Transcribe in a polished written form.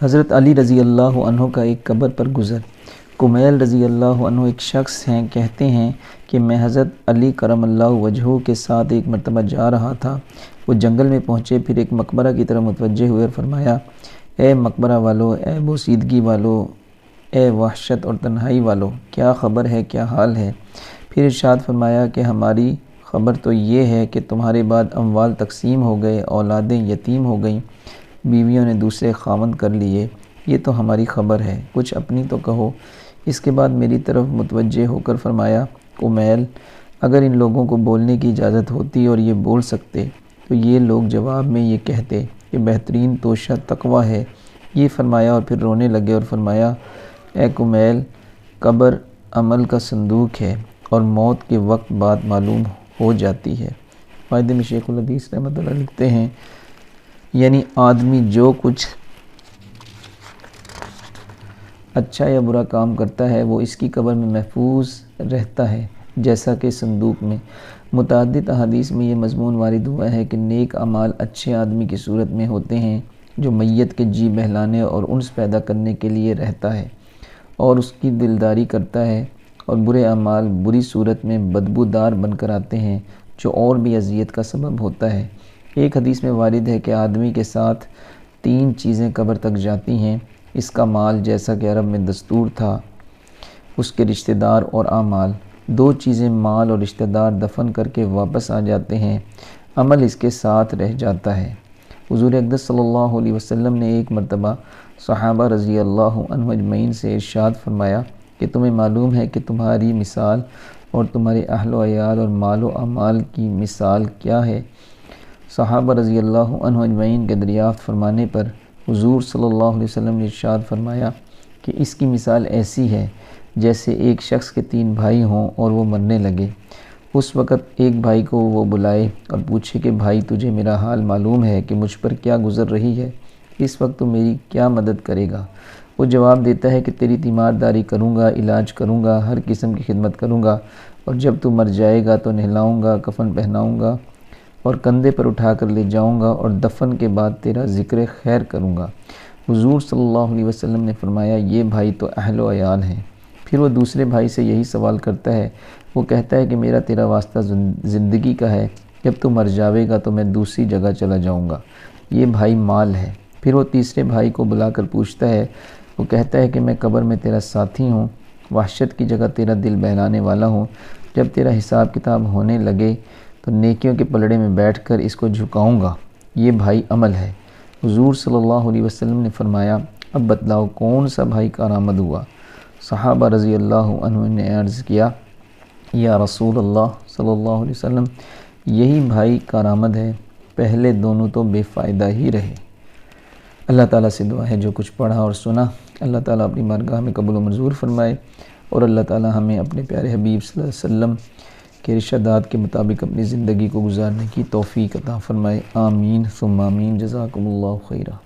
حضرت علی رضی اللہ عنہ کا ایک قبر پر گزر۔ کمیل رضی اللہ عنہ ایک شخص ہیں، کہتے ہیں کہ میں حضرت علی کرم اللہ وجہہ کے ساتھ ایک مرتبہ جا رہا تھا۔ وہ جنگل میں پہنچے، پھر ایک مقبرہ کی طرف متوجہ ہوئے اور فرمایا، اے مقبرہ والو، اے بوسیدگی والو، اے وحشت اور تنہائی والو، کیا خبر ہے، کیا حال ہے؟ پھر ارشاد فرمایا کہ ہماری خبر تو یہ ہے کہ تمہارے بعد اموال تقسیم ہو گئے، اولادیں یتیم ہو گئیں، بیویوں نے دوسرے خاوند کر لیے، یہ تو ہماری خبر ہے، کچھ اپنی تو کہو۔ اس کے بعد میری طرف متوجہ ہو کر فرمایا، کمیل، اگر ان لوگوں کو بولنے کی اجازت ہوتی اور یہ بول سکتے تو یہ لوگ جواب میں یہ کہتے کہ بہترین توشہ تقویٰ ہے۔ یہ فرمایا اور پھر رونے لگے اور فرمایا، اے کمیل، قبر عمل کا صندوق ہے اور موت کے وقت بات معلوم ہو جاتی ہے۔ فائدے میں شیخ الحدیث رحمۃ اللہ لکھتے ہیں، یعنی آدمی جو کچھ اچھا یا برا کام کرتا ہے وہ اس کی قبر میں محفوظ رہتا ہے، جیسا کہ صندوق میں۔ متعدد احادیث میں یہ مضمون وارد ہوا ہے کہ نیک اعمال اچھے آدمی کی صورت میں ہوتے ہیں جو میت کے جی بہلانے اور انس پیدا کرنے کے لیے رہتا ہے اور اس کی دلداری کرتا ہے، اور برے اعمال بری صورت میں بدبودار بن کر آتے ہیں جو اور بھی اذیت کا سبب ہوتا ہے۔ ایک حدیث میں وارد ہے کہ آدمی کے ساتھ 3 چیزیں قبر تک جاتی ہیں، اس کا مال جیسا کہ عرب میں دستور تھا، اس کے رشتہ دار اور اعمال۔ 2 چیزیں مال اور رشتہ دار دفن کر کے واپس آ جاتے ہیں، عمل اس کے ساتھ رہ جاتا ہے۔ حضور اقدس صلی اللہ علیہ وسلم نے ایک مرتبہ صحابہ رضی اللہ عنہ اجمعین سے ارشاد فرمایا کہ تمہیں معلوم ہے کہ تمہاری مثال اور تمہارے اہل و عیال اور مال و اعمال کی مثال کیا ہے؟ صحابہ رضی اللہ عنہ اجمعین کے دریافت فرمانے پر حضور صلی اللہ علیہ وسلم نے ارشاد فرمایا کہ اس کی مثال ایسی ہے جیسے ایک شخص کے 3 بھائی ہوں اور وہ مرنے لگے۔ اس وقت ایک بھائی کو وہ بلائے اور پوچھے کہ بھائی، تجھے میرا حال معلوم ہے کہ مجھ پر کیا گزر رہی ہے، اس وقت تو میری کیا مدد کرے گا؟ وہ جواب دیتا ہے کہ تیری تیمارداری کروں گا، علاج کروں گا، ہر قسم کی خدمت کروں گا، اور جب تو مر جائے گا تو نہلاؤں گا، کفن پہناؤں گا اور کندھے پر اٹھا کر لے جاؤں گا، اور دفن کے بعد تیرا ذکر خیر کروں گا۔ حضور صلی اللہ علیہ وسلم نے فرمایا، یہ بھائی تو اہل و عیال ہیں۔ پھر وہ دوسرے بھائی سے یہی سوال کرتا ہے، وہ کہتا ہے کہ میرا تیرا واسطہ زندگی کا ہے، جب تو مر جاوے گا تو میں دوسری جگہ چلا جاؤں گا، یہ بھائی مال ہے۔ پھر وہ تیسرے بھائی کو بلا کر پوچھتا ہے، وہ کہتا ہے کہ میں قبر میں تیرا ساتھی ہوں، وحشت کی جگہ تیرا دل بہلانے والا ہوں، جب تیرا حساب کتاب ہونے لگے تو نیکیوں کے پلڑے میں بیٹھ کر اس کو جھکاؤں گا، یہ بھائی عمل ہے۔ حضور صلی اللہ علیہ وسلم نے فرمایا، اب بتلاؤ کون سا بھائی کارآمد ہوا؟ صحابہ رضی اللہ عنہ نے عرض کیا، یا رسول اللہ صلی اللہ علیہ وسلم، یہی بھائی کارآمد ہے، پہلے دونوں تو بے فائدہ ہی رہے۔ اللہ تعالیٰ سے دعا ہے جو کچھ پڑھا اور سنا اللہ تعالیٰ اپنی بارگاہ میں قبول و منظور فرمائے، اور اللہ تعالیٰ ہمیں اپنے پیارے حبیب صلی اللہ علیہ وسلم کے ارشادات کے مطابق اپنی زندگی کو گزارنے کی توفیق عطا فرمائے۔ آمین ثم آمین، جزاکم اللہ خیرہ۔